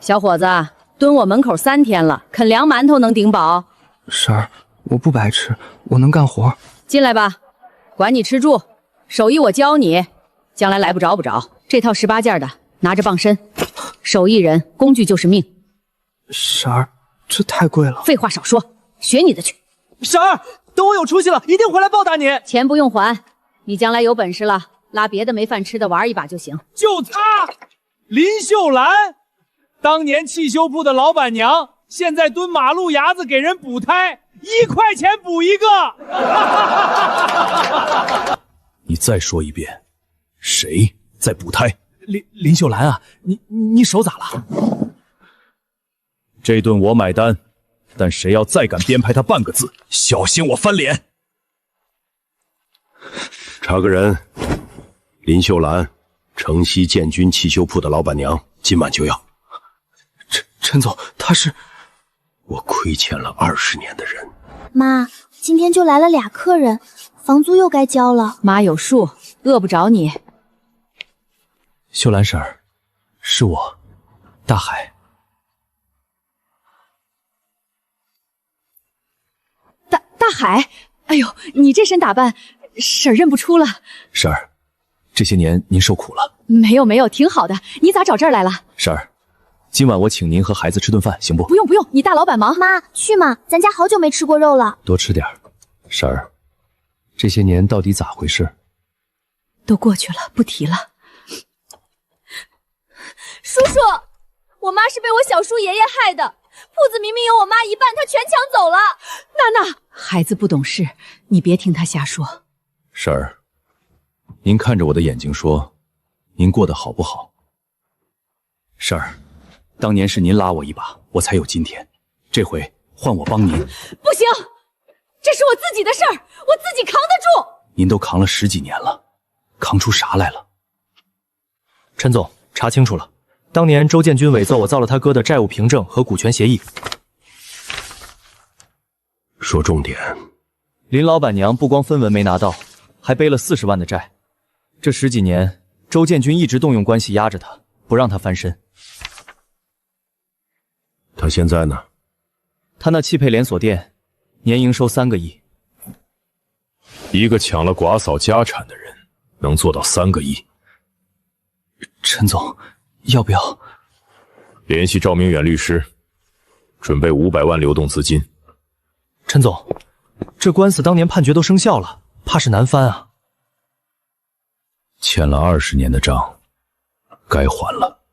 小伙子，蹲我门口3天了，啃凉馒头能顶饱？婶儿，我不白吃，我能干活。进来吧，管你吃住，手艺我教你，将来来不着不着。这套18件的，拿着傍身。手艺人，工具就是命。婶儿，这太贵了。废话少说，学你的去。婶儿，等我有出息了，一定回来报答你。钱不用还，你将来有本事了，拉别的没饭吃的玩一把就行。就她，林秀兰，当年汽修铺的老板娘，现在蹲马路牙子给人补胎，1块钱补一个。你再说一遍，谁在补胎？林秀兰啊，你手咋了？这顿我买单，但谁要再敢编排他半个字，小心我翻脸。查个人，林秀兰，城西建军汽修铺的老板娘，今晚就要。陈总，他是我亏欠了20年的人。妈，今天就来了俩客人，房租又该交了。妈有数，饿不着你。秀兰婶儿，是我，大海。大海，哎呦，你这身打扮，婶儿认不出了。婶儿，这些年您受苦了。没有，挺好的。你咋找这儿来了？婶儿，今晚我请您和孩子吃顿饭，行不？不用，你大老板忙。妈，去嘛，咱家好久没吃过肉了。多吃点儿。婶儿，这些年到底咋回事？都过去了，不提了。叔叔，我妈是被我小叔爷爷害的，铺子明明有我妈一半，他全抢走了。娜，孩子不懂事，你别听他瞎说。婶儿，您看着我的眼睛说，您过得好不好？婶儿，当年是您拉我一把，我才有今天，这回换我帮您。不行，这是我自己的事儿，我自己扛得住。您都扛了10几年了，扛出啥来了？陈总，查清楚了，当年周建军伪造我造了他哥的债务凭证和股权协议。说重点。林老板娘不光分文没拿到，还背了40万的债。这10几年，周建军一直动用关系压着他，不让他翻身。他现在呢？他那汽配连锁店，年营收3个亿。一个抢了寡嫂家产的人，能做到3个亿？陈总，要不要联系赵明远律师，准备500万流动资金。陈总，这官司当年判决都生效了，怕是难翻啊。欠了20年的账，该还了。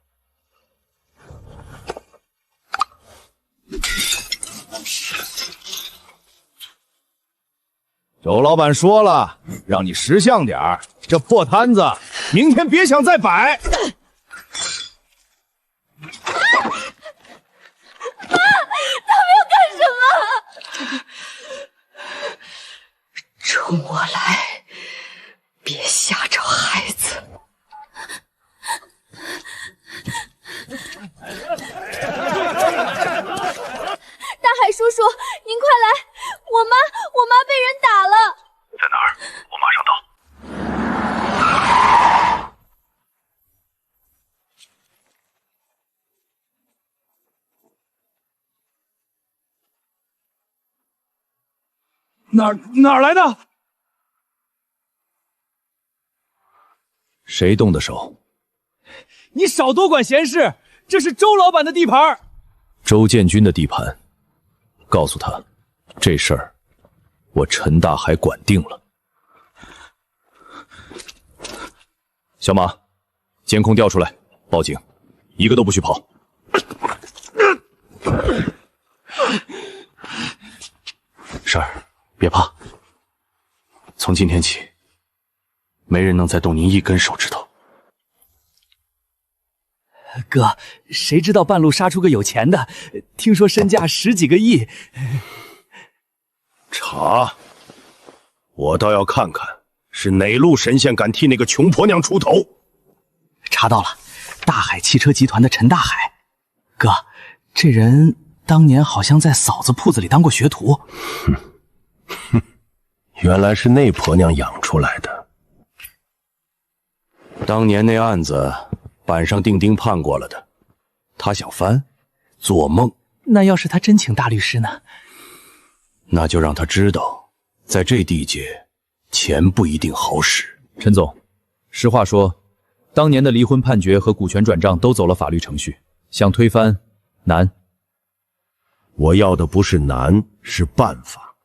周老板说了，让你识相点儿，这破摊子明天别想再摆。妈，他们要干什么？冲我来，别吓着孩子。大海叔叔，您快来！我妈被人打了。在哪儿？我马上到。哪儿来的？谁动的手？你少多管闲事，这是周老板的地盘。周建军的地盘，告诉他，这事儿我陈大海管定了。小马，监控调出来，报警，一个都不许跑。婶儿，别怕，从今天起，没人能再动您一根手指头。哥，谁知道半路杀出个有钱的，听说身价10几个亿。查，我倒要看看是哪路神仙敢替那个穷婆娘出头。查到了，大海汽车集团的陈大海。哥，这人当年好像在嫂子铺子里当过学徒。原来是那婆娘养出来的。当年那案子板上钉钉判过了的，他想翻？做梦！那要是他真请大律师呢？那就让他知道，在这地界，钱不一定好使。陈总，实话说，当年的离婚判决和股权转账都走了法律程序，想推翻难。我要的不是难，是办法。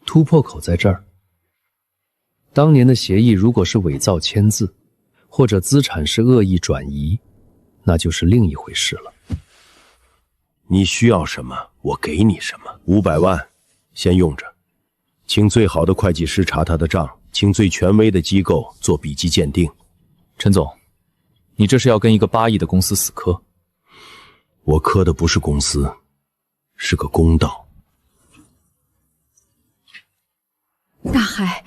突破口在这儿。当年的协议如果是伪造签字，或者资产是恶意转移，那就是另一回事了。你需要什么，我给你什么。500万，先用着。请最好的会计师查他的账，请最权威的机构做笔迹鉴定。陈总，你这是要跟一个8亿的公司死磕？我磕的不是公司，是个公道。大海，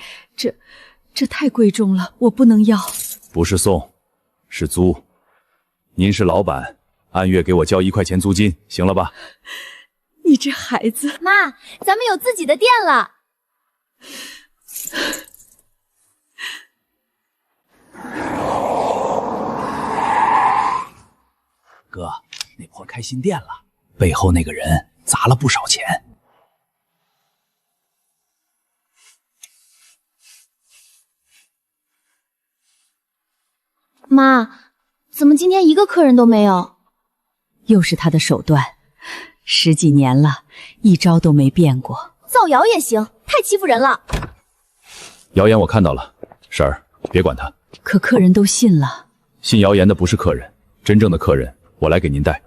这太贵重了，我不能要。不是送，是租。您是老板，按月给我交1块钱租金，行了吧？你这孩子，妈，咱们有自己的店了。哥，那婆开新店了，背后那个人砸了不少钱。妈，怎么今天一个客人都没有？又是他的手段，10几年了，一招都没变过。造谣也行，太欺负人了。谣言我看到了，婶儿，别管他。可客人都信了。信谣言的不是客人，真正的客人我来给您带。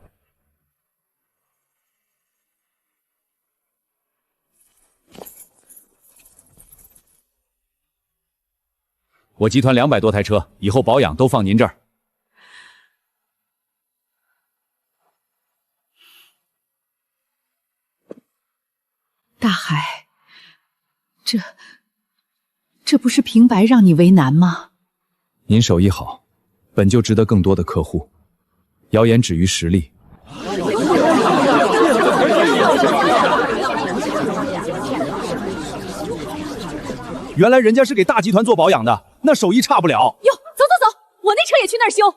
我集团200多台车，以后保养都放您这儿。大海，这不是平白让你为难吗？您手艺好，本就值得更多的客户。谣言止于实力。原来人家是给大集团做保养的，那手艺差不了。哟，走走走，我那车也去那儿修。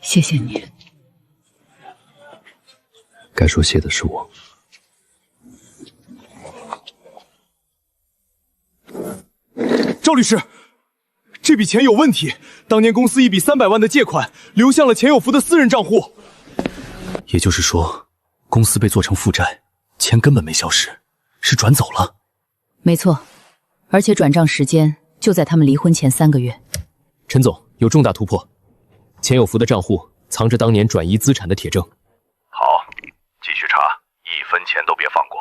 谢谢你。该说谢的是我。赵律师，这笔钱有问题。当年公司一笔300万的借款流向了钱有福的私人账户。也就是说，公司被做成负债，钱根本没消失，是转走了。没错，而且转账时间就在他们离婚前3个月。陈总有重大突破，钱有福的账户藏着当年转移资产的铁证。好，继续查，1分钱都别放过。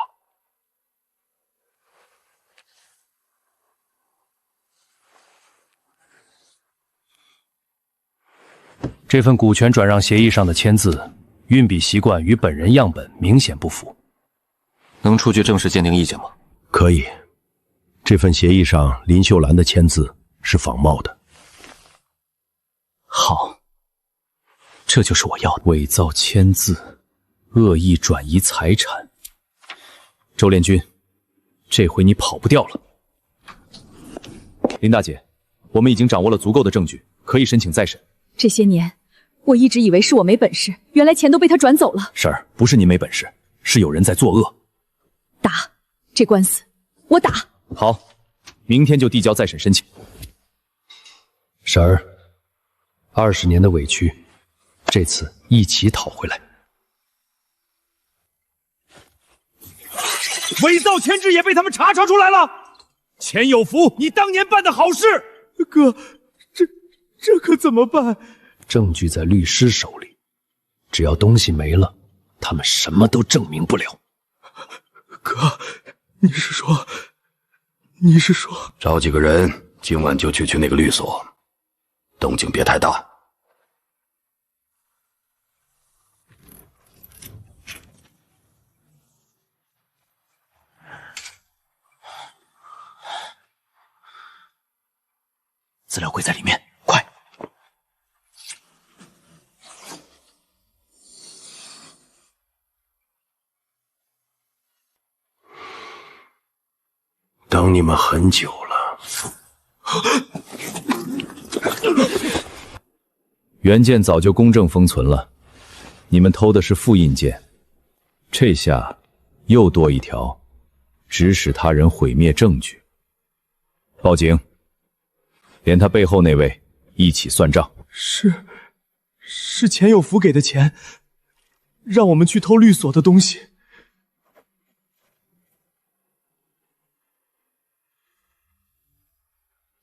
这份股权转让协议上的签字，运笔习惯与本人样本明显不符。能出具正式鉴定意见吗？可以。这份协议上林秀兰的签字是仿冒的。好，这就是我要的。伪造签字，恶意转移财产。周炼军，这回你跑不掉了。林大姐，我们已经掌握了足够的证据，可以申请再审。这些年，我一直以为是我没本事，原来钱都被他转走了。婶儿，不是你没本事，是有人在作恶。打，这官司我打。好，明天就递交再审申请。婶儿，20年的委屈，这次一起讨回来。伪造签字也被他们查出来了。钱有福，你当年办的好事，哥，这可怎么办？证据在律师手里，只要东西没了，他们什么都证明不了。哥，你是说？找几个人，今晚就去那个律所，动静别太大。资料柜在里面，快！等你们很久了。原件早就公证封存了，你们偷的是复印件，这下又多一条，指使他人毁灭证据。报警，连他背后那位一起算账。是钱有福给的钱，让我们去偷律所的东西。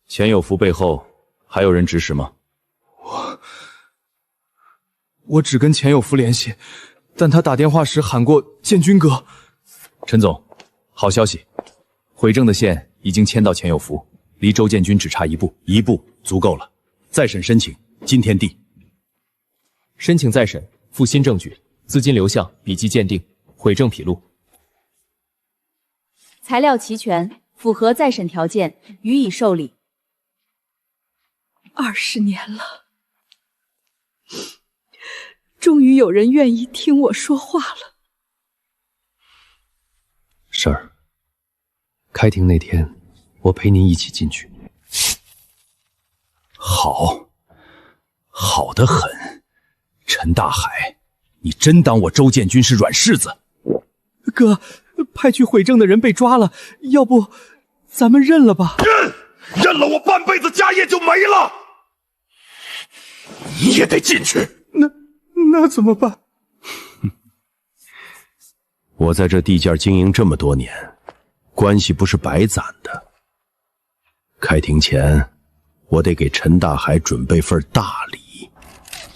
钱有福背后还有人指使吗？我只跟钱有福联系，但他打电话时喊过建军哥。陈总，好消息，毁证的线已经牵到钱有福，离周建军只差一步，一步足够了。再审申请，今天定。申请再审，附新证据、资金流向、笔迹鉴定，毁证披露。材料齐全，符合再审条件，予以受理。20年了，终于有人愿意听我说话了。婶儿，开庭那天，我陪您一起进去。好，好得很。陈大海，你真当我周建军是软柿子？哥，派去毁证的人被抓了，要不咱们认了吧？认了，我半辈子家业就没了。你也得进去。那怎么办？我在这地界经营这么多年，关系不是白攒的。开庭前，我得给陈大海准备份大礼。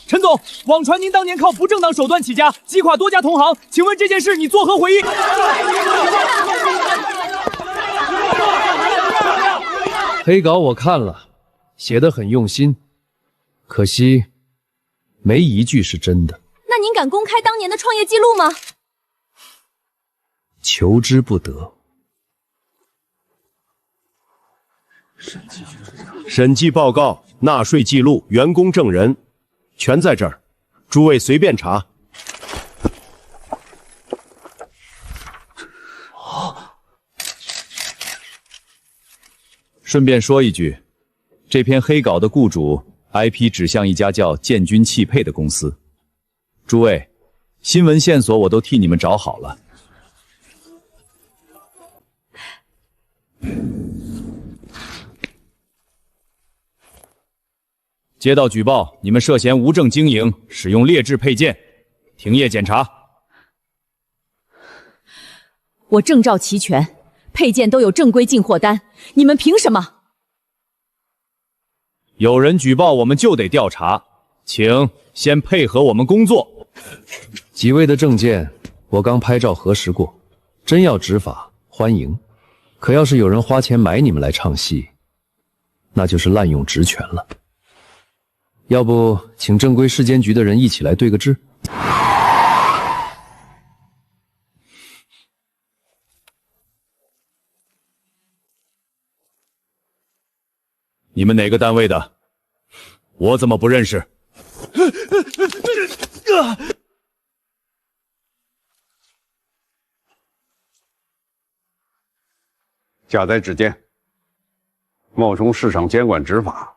陈总，网传您当年靠不正当手段起家，击垮多家同行，请问这件事你作何回应？黑稿我看了，写得很用心，可惜没一句是真的。那您敢公开当年的创业记录吗？求之不得。审计报告、纳税记录、员工证人，全在这儿，诸位随便查。顺便说一句，这篇黑稿的雇主 IP 指向一家叫建军汽配的公司。诸位，新闻线索我都替你们找好了。接到举报，你们涉嫌无证经营，使用劣质配件，停业检查。我证照齐全，配件都有正规进货单，你们凭什么？有人举报，我们就得调查，请先配合我们工作。几位的证件我刚拍照核实过，真要执法欢迎，可要是有人花钱买你们来唱戏，那就是滥用职权了。要不请正规市监局的人一起来对个质？你们哪个单位的？我怎么不认识？假载指见，冒充市场监管执法，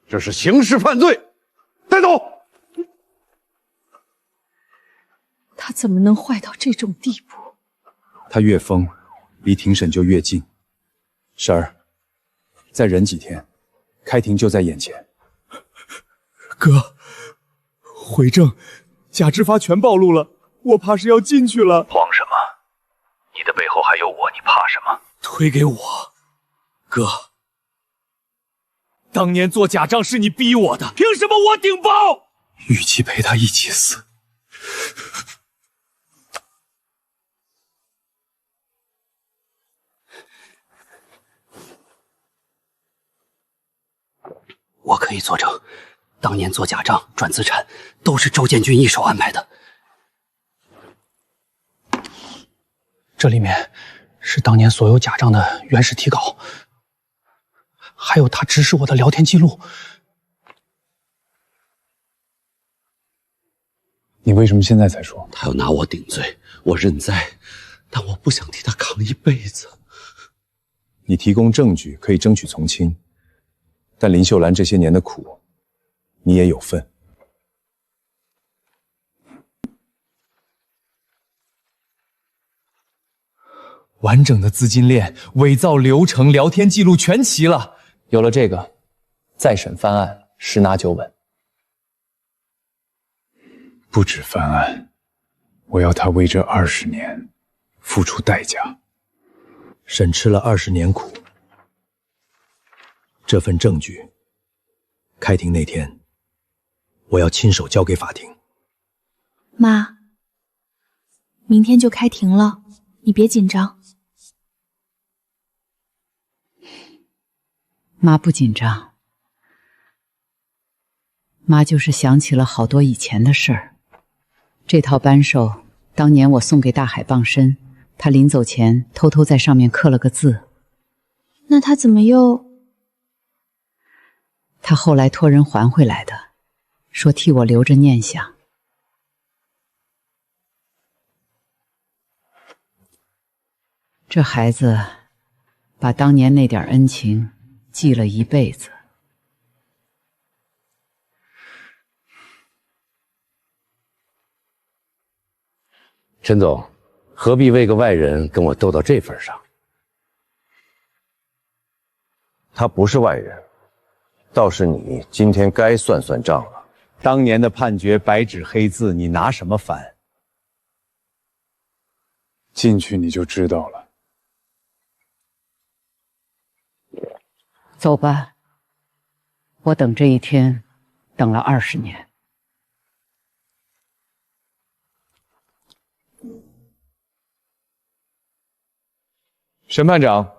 这是刑事犯罪，带走。他怎么能坏到这种地步？他越疯，离庭审就越近。婶儿，再忍几天，开庭就在眼前。哥，毁证、假执法全暴露了，我怕是要进去了。慌什么？你的背后还有我，你怕什么？推给我，哥。当年做假账是你逼我的，凭什么我顶包？与其陪他一起死，我可以作证，当年做假账、转资产都是周建军一手安排的。这里面是当年所有假账的原始提稿，还有他指使我的聊天记录。你为什么现在才说？他要拿我顶罪，我认栽，但我不想替他扛一辈子。你提供证据可以争取从轻，但林秀兰这些年的苦，你也有份。完整的资金链、伪造流程、聊天记录全齐了。有了这个，再审翻案十拿九稳。不止翻案，我要他为这20年付出代价。沈吃了20年苦，这份证据，开庭那天，我要亲手交给法庭。妈，明天就开庭了，你别紧张。妈不紧张，妈就是想起了好多以前的事儿。这套扳手，当年我送给大海傍身，他临走前偷偷在上面刻了个字。那他怎么又……他后来托人还回来的，说替我留着念想。这孩子把当年那点恩情记了一辈子。陈总，何必为个外人跟我斗到这份上？他不是外人，倒是你今天该算算账了。当年的判决白纸黑字，你拿什么翻？进去你就知道了。走吧，我等这一天等了20年。审判长，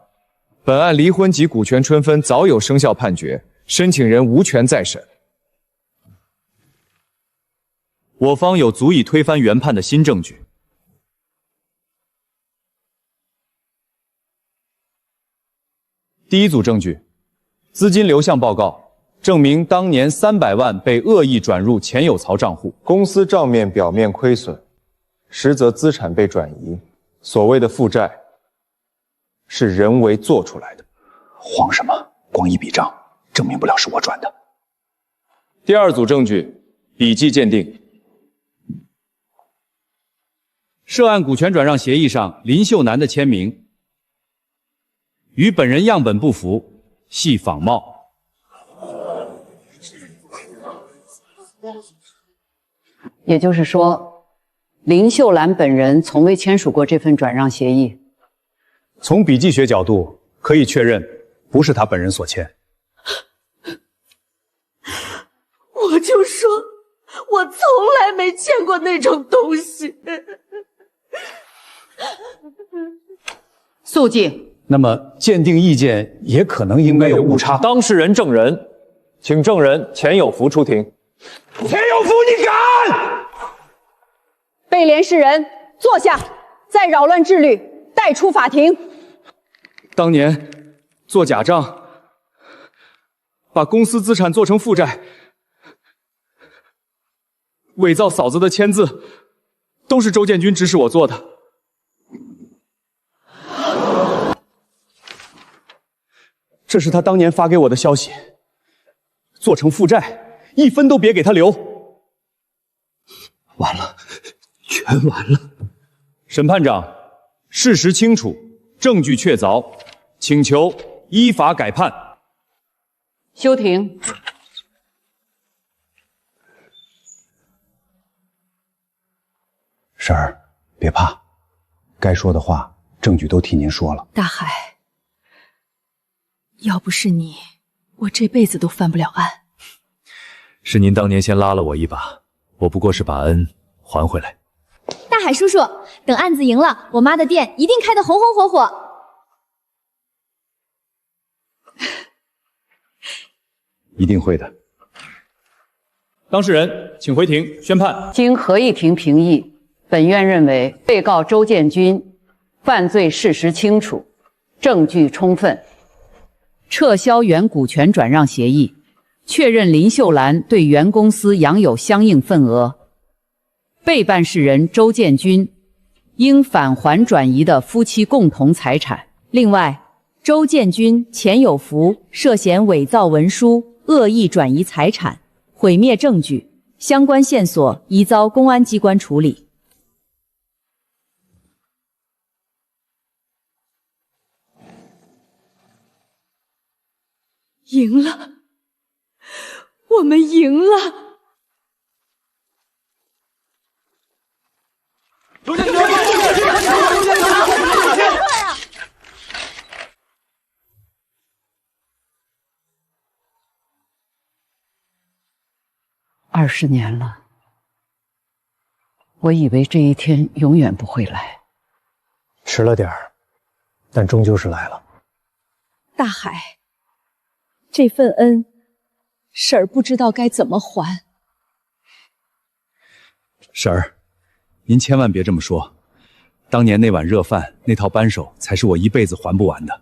本案离婚及股权春分早有生效判决，申请人无权再审。我方有足以推翻原判的新证据。第一组证据，资金流向报告证明当年300万被恶意转入钱有曹账户，公司账面表面亏损，实则资产被转移，所谓的负债是人为做出来的。慌什么？光一笔账证明不了是我转的。第二组证据，笔迹鉴定。涉案股权转让协议上林秀楠的签名与本人样本不符，系仿冒。也就是说，林秀兰本人从未签署过这份转让协议。从笔迹学角度，可以确认不是他本人所签。我就说，我从来没见过那种东西。肃静。那么鉴定意见也可能应该有误差。当事人证人，请证人钱有福出庭。钱有福，你敢！被连事人坐下，再扰乱秩律，带出法庭。当年做假账，把公司资产做成负债，伪造嫂子的签字，都是周建军指使我做的。这是他当年发给我的消息，做成负债，1分都别给他留。完了，全完了。审判长，事实清楚，证据确凿，请求依法改判。休庭。婶儿，别怕，该说的话，证据都替您说了。大海，要不是你，我这辈子都翻不了案。是您当年先拉了我一把，我不过是把恩还回来。大海叔叔，等案子赢了，我妈的店一定开得红红火火。一定会的。当事人，请回庭宣判。经合议庭评议，本院认为被告周建军犯罪事实清楚，证据充分，撤销原股权转让协议，确认林秀兰对原公司养有相应份额。被办事人周建军应返还转移的夫妻共同财产。另外，周建军、钱有福涉嫌伪造文书、恶意转移财产、毁灭证据，相关线索已遭公安机关处理。赢了，我们赢了！ 20年了，我以为这一天永远不会来。迟了点儿，但终究是来了。大海，这份恩，婶儿不知道该怎么还。婶儿，您千万别这么说。当年那碗热饭，那套扳手，才是我一辈子还不完的。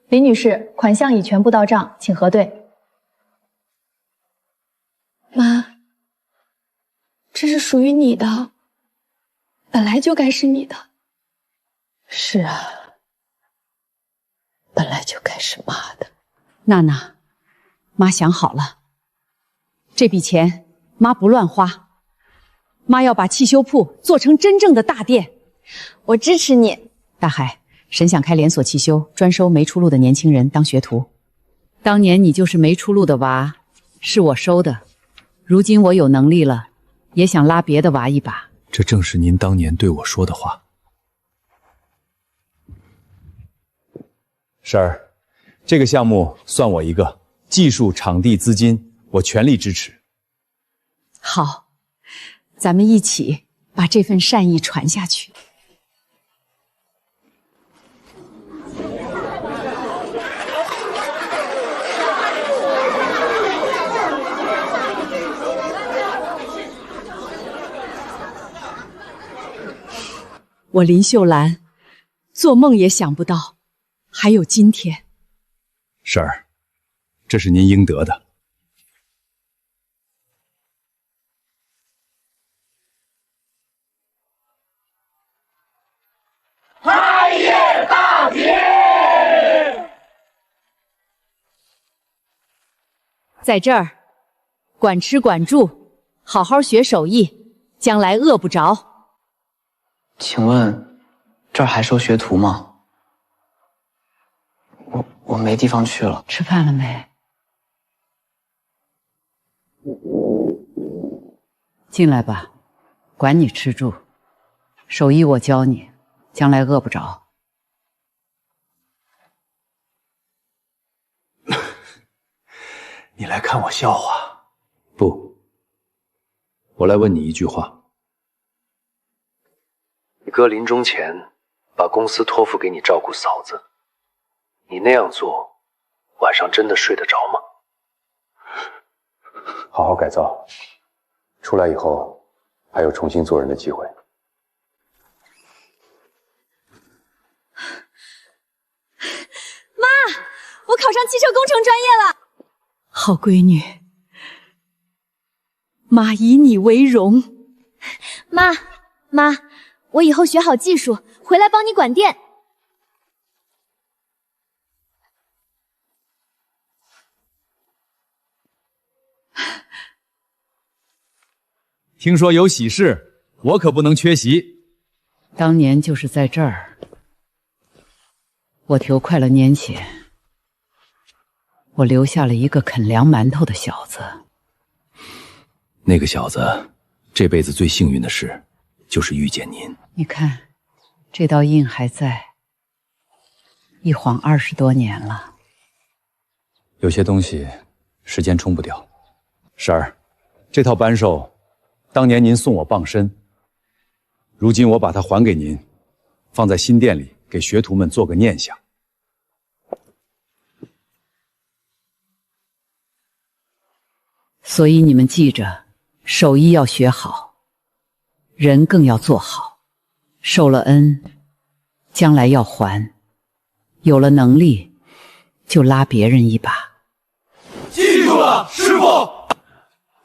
李女士，款项已全部到账，请核对。妈，这是属于你的，本来就该是你的。是啊，本来就该是妈的。娜娜，妈想好了，这笔钱妈不乱花，妈要把汽修铺做成真正的大店。我支持你，大海。 沈想开连锁汽修，专收没出路的年轻人当学徒。当年你就是没出路的娃，是我收的。如今我有能力了，也想拉别的娃一把。这正是您当年对我说的话。婶儿，这个项目算我一个，技术、场地、资金，我全力支持。好，咱们一起把这份善意传下去。 我林秀兰，做梦也想不到，还有今天。婶儿，这是您应得的。开业大吉！在这儿，管吃管住，好好学手艺，将来饿不着。 请问，这儿还收学徒吗？我没地方去了。吃饭了没？进来吧，管你吃住，手艺我教你，将来饿不着。你来看我笑话？不，我来问你一句话。 你哥临终前把公司托付给你照顾嫂子，你那样做，晚上真的睡得着吗？好好改造，出来以后还有重新做人的机会。妈，我考上汽车工程专业了。好闺女，妈以你为荣。妈，我以后学好技术，回来帮你管店。听说有喜事，我可不能缺席。当年就是在这儿，我头快了年前，我留下了一个啃凉馒头的小子。那个小子这辈子最幸运的事，就是遇见您。你看，这道印还在，一晃20多年了。有些东西时间冲不掉。婶儿，这套扳手，当年您送我傍身，如今我把它还给您，放在新店里，给学徒们做个念想。所以你们记着，手艺要学好，人更要做好。受了恩，将来要还，有了能力，就拉别人一把。记住了，师傅。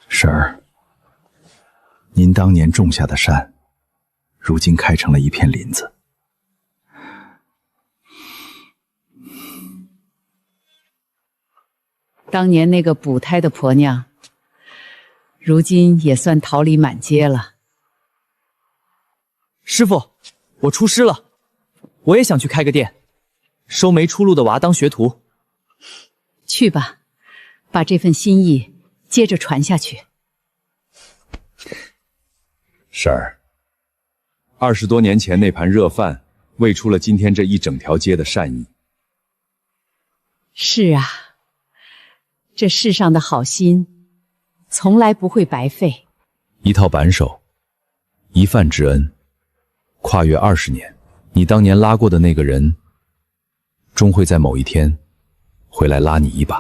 婶儿，您当年种下的善，如今开成了一片林子。当年那个补胎的婆娘，如今也算桃李满街了。师傅，我出师了，我也想去开个店，收没出路的娃当学徒。去吧，把这份心意接着传下去。婶儿，20多年前那盘热饭，喂出了今天这一整条街的善意。是啊，这世上的好心，从来不会白费。一套扳手，一饭之恩，跨越20年，你当年拉过的那个人，终会在某一天回来拉你一把。